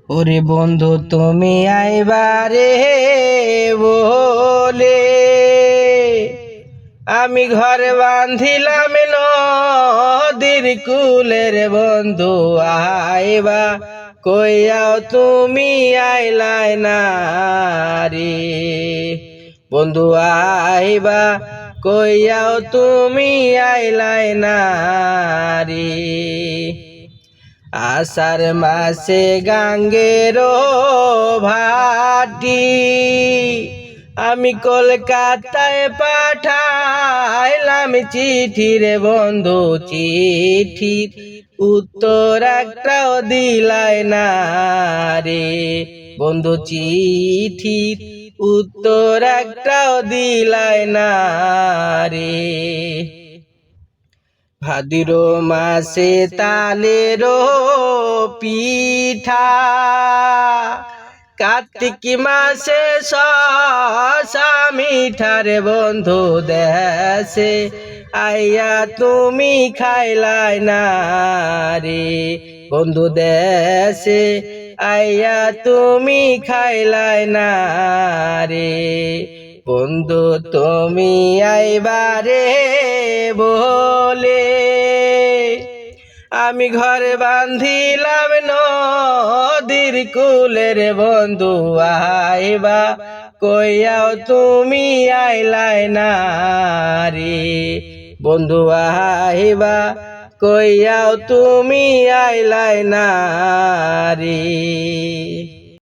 ওরে বন্ধু তুমি আইবারে বলে আমি ঘর বান্ধিলাম নদীর কুলের বন্ধু আইবা কইয়াও তুমি আইলাই না রে বন্ধু আইবা কইয়াও তুমি আইলাই না রে আষাঢ় মাসে গাঙ্গের ভাটি আমি কলকাতায় পাঠাইলাম চিঠি রে বন্ধু চিঠির উত্তর একটাও দিলাই না রে বন্ধু চিঠির উত্তর একটাও দিলাই না রে ভাদ্র মাসে তালের পিঠা কার্তিক মাসে শসা মিঠার বন্ধু দেশে আইয়া তুমি খাইলাই না রে বন্ধু দেশে আইয়া তুমি খাইলাই না রে বন্ধু তুমি আইবারে বলে আমি ঘরে বান্ধিলাম নদীর কুলের বন্ধু আইবা কইয়াও তুমি আইলাই না রে বন্ধু আইবা কইয়াও তুমি আইলাই না রে।